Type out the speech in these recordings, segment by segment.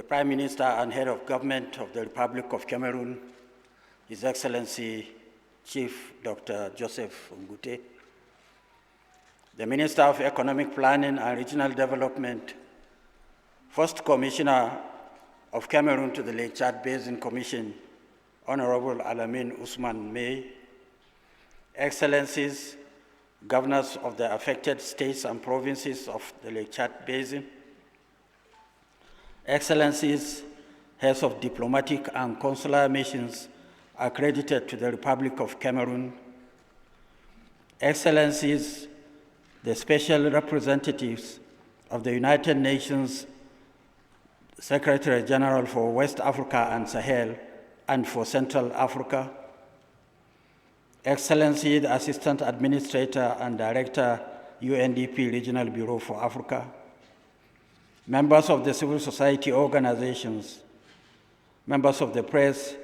Prime Minister and Head of Government of the Republic of Cameroon, His Excellency Chief Dr. Joseph Ngute, the Minister of Economic Planning and Regional Development, First Commissioner of Cameroon to the Lake Chad Basin Commission, Honorable Alamin Usman May, Excellencies, Governors of the affected states and provinces of the Lake Chad Basin, Excellencies, Heads of Diplomatic and Consular Missions accredited to the Republic of Cameroon, Excellencies, the Special Representatives of the United Nations Secretary General for West Africa and Sahel and for Central Africa, Excellency, the Assistant Administrator and Director, UNDP Regional Bureau for Africa, members of the civil society organizations, members of the press,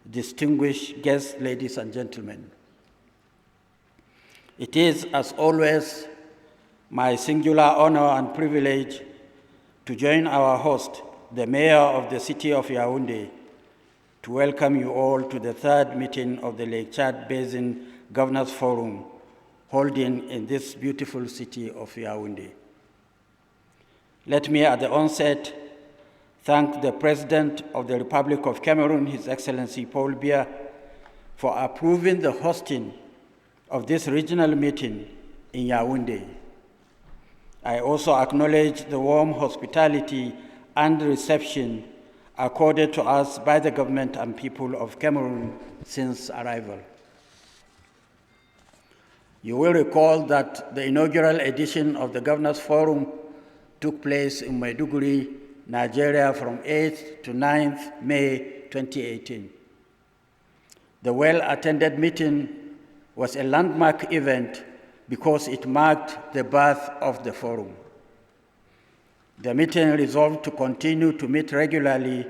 distinguished guests, ladies and gentlemen. It is, as always, my singular honor and privilege to join our host, the Mayor of the city of Yaounde, to welcome you all to the third meeting of the Lake Chad Basin Governors Forum, holding in this beautiful city of Yaounde. Let me at the onset thank the President of the Republic of Cameroon, His Excellency Paul Biya, for approving the hosting of this regional meeting in Yaounde. I also acknowledge the warm hospitality and reception accorded to us by the government and people of Cameroon since arrival. You will recall that the inaugural edition of the Governors Forum took place in Maiduguri, Nigeria from 8th to 9th May 2018. The well-attended meeting was a landmark event because it marked the birth of the forum. The meeting resolved to continue to meet regularly,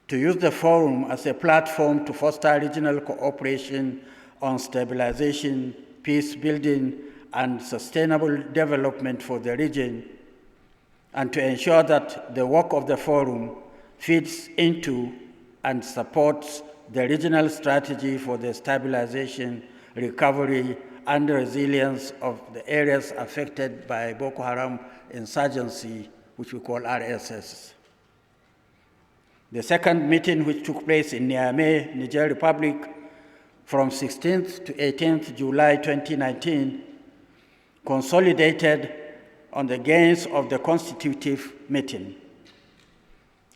to use the forum as a platform to foster regional cooperation on stabilization, peace building, and sustainable development for the region, and to ensure that the work of the forum fits into and supports the regional strategy for the stabilization, recovery, and resilience of the areas affected by Boko Haram insurgency, which we call RSS. The second meeting, which took place in Niamey, Niger Republic, from 16th to 18th July 2019, consolidated on the gains of the constitutive meeting.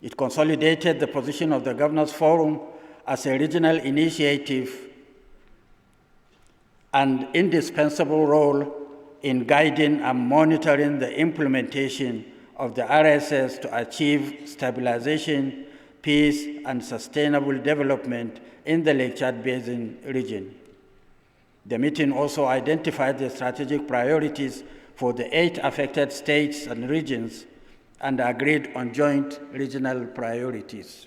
It consolidated the position of the Governors Forum as a regional initiative and indispensable role in guiding and monitoring the implementation of the RSS to achieve stabilization, peace, and sustainable development in the Lake Chad Basin region. The meeting also identified the strategic priorities for the 8 affected states and regions and agreed on joint regional priorities.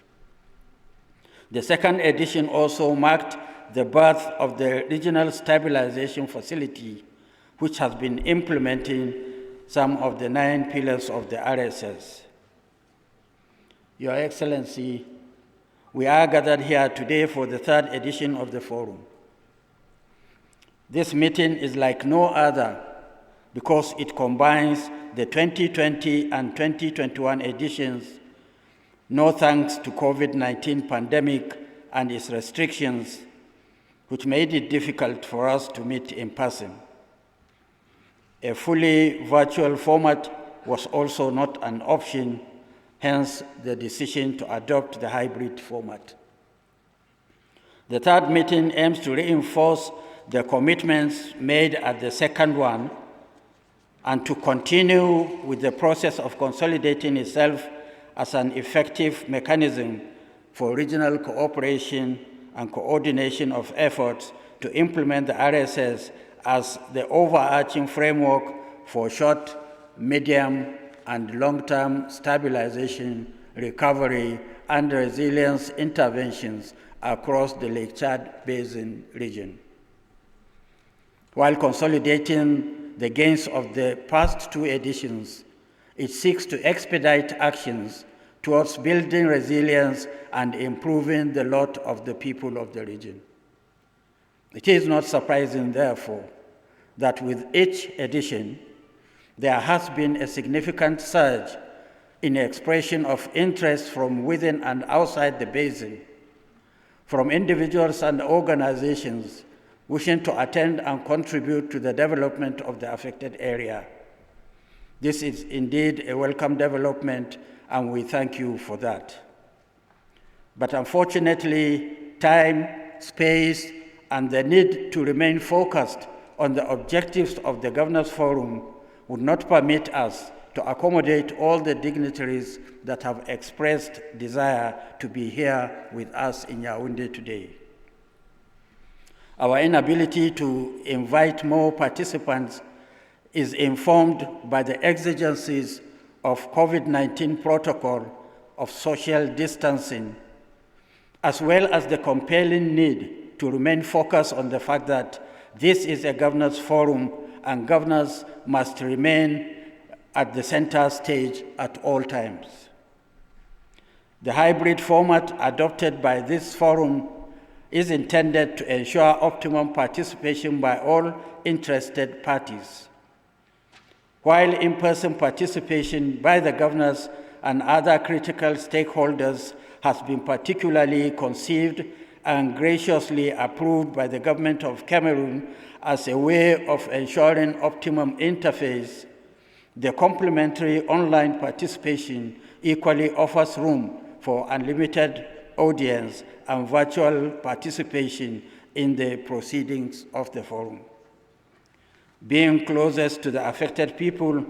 The second edition also marked the birth of the Regional Stabilization Facility, which has been implementing some of the 9 pillars of the RSS. Your Excellency, we are gathered here today for the third edition of the forum. This meeting is like no other because it combines the 2020 and 2021 editions, no thanks to COVID-19 pandemic and its restrictions, which made it difficult for us to meet in person. A fully virtual format was also not an option, hence the decision to adopt the hybrid format. The third meeting aims to reinforce the commitments made at the second one and to continue with the process of consolidating itself as an effective mechanism for regional cooperation and coordination of efforts to implement the RSS as the overarching framework for short, medium, and long-term stabilization, recovery, and resilience interventions across the Lake Chad Basin region. While consolidating the gains of the past 2 editions, it seeks to expedite actions towards building resilience and improving the lot of the people of the region. It is not surprising, therefore, that with each edition, there has been a significant surge in expression of interest from within and outside the basin, from individuals and organizations wishing to attend and contribute to the development of the affected area. This is indeed a welcome development, and we thank you for that. But unfortunately, time, space, and the need to remain focused on the objectives of the Governors Forum would not permit us to accommodate all the dignitaries that have expressed desire to be here with us in Yaounde today. Our inability to invite more participants is informed by the exigencies of COVID-19 protocol of social distancing, as well as the compelling need to remain focused on the fact that this is a governors' forum and governors must remain at the center stage at all times. The hybrid format adopted by this forum is intended to ensure optimum participation by all interested parties. While in-person participation by the governors and other critical stakeholders has been particularly conceived and graciously approved by the government of Cameroon as a way of ensuring optimum interface, the complementary online participation equally offers room for unlimited audience and virtual participation in the proceedings of the forum. Being closest to the affected people,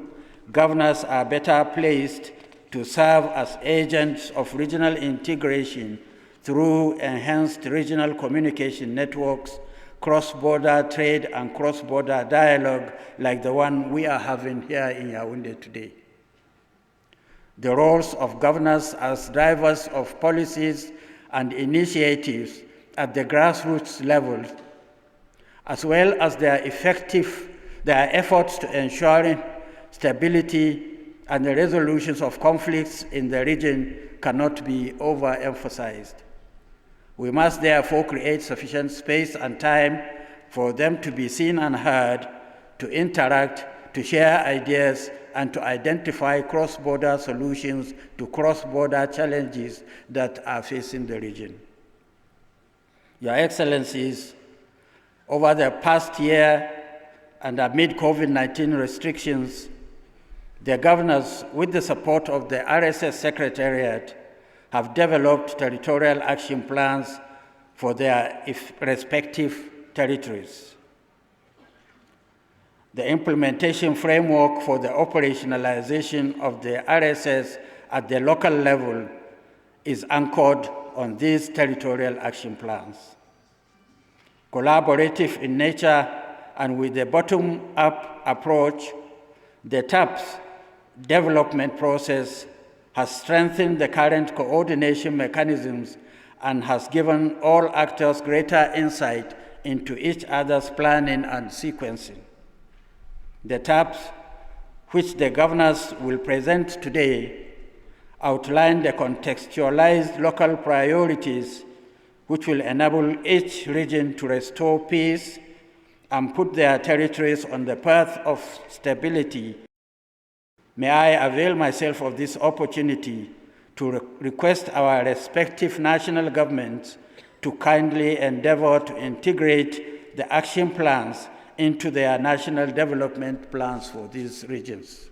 governors are better placed to serve as agents of regional integration through enhanced regional communication networks, cross-border trade, and cross-border dialogue like the one we are having here in Yaounde today. The roles of governors as drivers of policies and initiatives at the grassroots level, as well as their efforts to ensuring stability and the resolutions of conflicts in the region cannot be overemphasized. We must therefore create sufficient space and time for them to be seen and heard, to interact, to share ideas, and to identify cross-border solutions to cross-border challenges that are facing the region. Your Excellencies, over the past year and amid COVID-19 restrictions, the governors, with the support of the RSS Secretariat, have developed territorial action plans for their respective territories. The implementation framework for the operationalization of the RSS at the local level is anchored on these territorial action plans. Collaborative in nature and with a bottom-up approach, the TAPS development process has strengthened the current coordination mechanisms and has given all actors greater insight into each other's planning and sequencing. The TAPS, which the governors will present today, outline the contextualized local priorities which will enable each region to restore peace and put their territories on the path of stability. May I avail myself of this opportunity to request our respective national governments to kindly endeavor to integrate the action plans into their national development plans for these regions.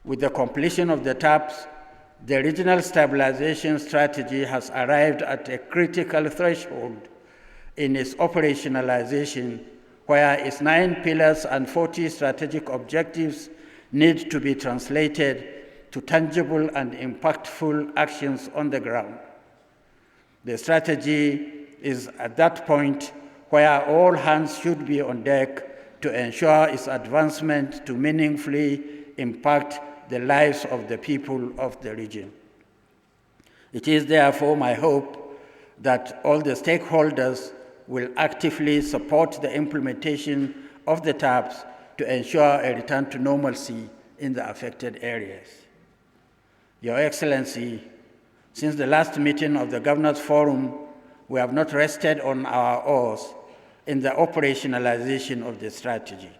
With the completion of the TAPS, the regional stabilization strategy has arrived at a critical threshold in its operationalization, where its 9 pillars and 40 strategic objectives need to be translated to tangible and impactful actions on the ground. The strategy is at that point where all hands should be on deck to ensure its advancement to meaningfully impact the lives of the people of the region. It is therefore my hope that all the stakeholders will actively support the implementation of the TAPS to ensure a return to normalcy in the affected areas. Your Excellency, since the last meeting of the Governors Forum, we have not rested on our oars in the operationalization of the strategy.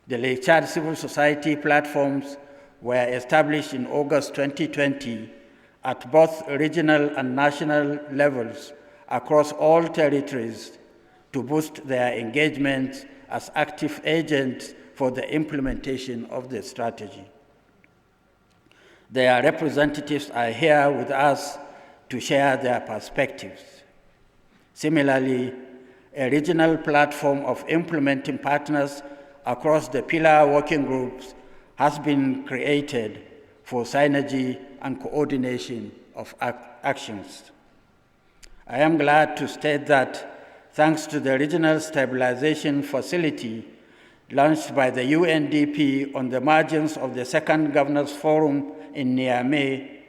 The Lake Chad civil society platforms were established in August 2020 at both regional and national levels across all territories to boost their engagement as active agents for the implementation of the strategy. Their representatives are here with us to share their perspectives. Similarly, a regional platform of implementing partners across the pillar working groups has been created for synergy and coordination of actions. I am glad to state that thanks to the Regional Stabilization Facility launched by the UNDP on the margins of the Second Governors Forum in Niamey,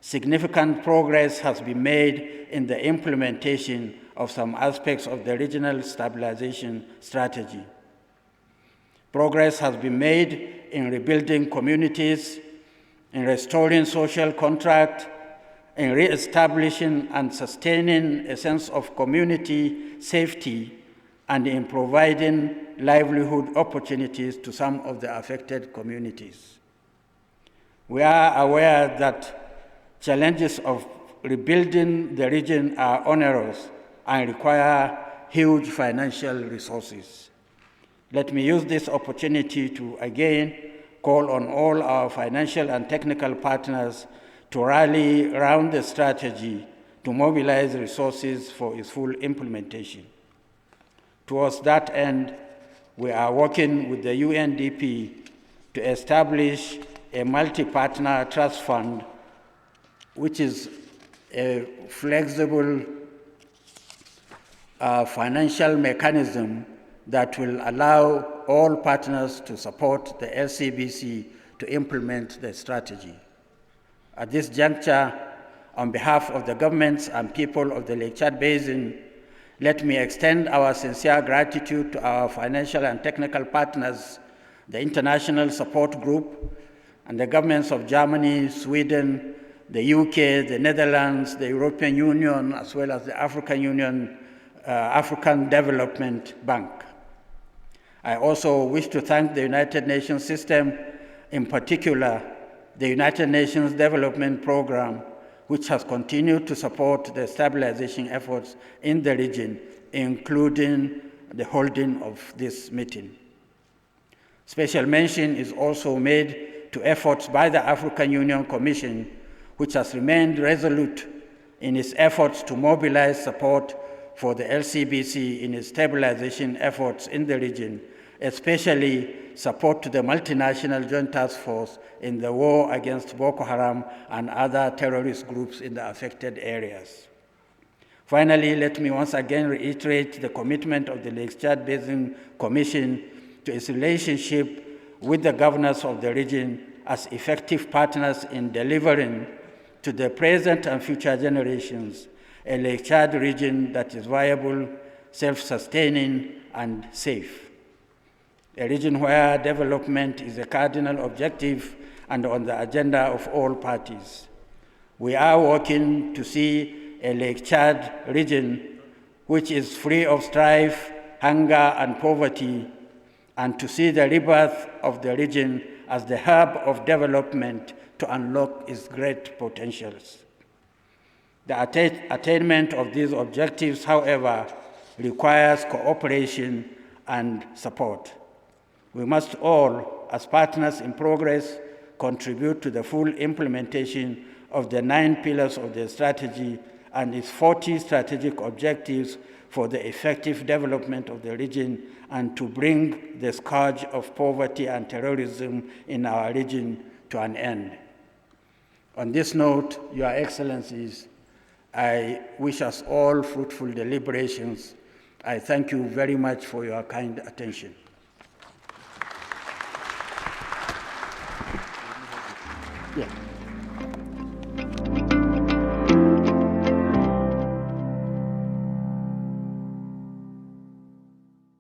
significant progress has been made in the implementation of some aspects of the regional stabilization strategy. Progress has been made in rebuilding communities, in restoring social contract, in re-establishing and sustaining a sense of community safety, and in providing livelihood opportunities to some of the affected communities. We are aware that challenges of rebuilding the region are onerous and require huge financial resources. Let me use this opportunity to again call on all our financial and technical partners to rally around the strategy to mobilize resources for its full implementation. Towards that end, we are working with the UNDP to establish a multi-partner trust fund, which is a flexible financial mechanism that will allow all partners to support the LCBC to implement the strategy. At this juncture, on behalf of the governments and people of the Lake Chad Basin, let me extend our sincere gratitude to our financial and technical partners, the International Support Group, and the governments of Germany, Sweden, the UK, the Netherlands, the European Union, as well as the African Union, African Development Bank. I also wish to thank the United Nations system, in particular, the United Nations Development Programme, which has continued to support the stabilization efforts in the region, including the holding of this meeting. Special mention is also made to efforts by the African Union Commission, which has remained resolute in its efforts to mobilize support for the LCBC in its stabilization efforts in the region, especially support to the multinational joint task force in the war against Boko Haram and other terrorist groups in the affected areas. Finally, let me once again reiterate the commitment of the Lake Chad Basin Commission to its relationship with the governors of the region as effective partners in delivering to the present and future generations a Lake Chad region that is viable, self-sustaining, and safe. A region where development is a cardinal objective and on the agenda of all parties. We are working to see a Lake Chad region which is free of strife, hunger, and poverty, and to see the rebirth of the region as the hub of development to unlock its great potentials. The attainment of these objectives, however, requires cooperation and support. We must all, as partners in progress, contribute to the full implementation of the 9 pillars of the strategy and its 40 strategic objectives for the effective development of the region and to bring the scourge of poverty and terrorism in our region to an end. On this note, Your Excellencies, I wish us all fruitful deliberations. I thank you very much for your kind attention.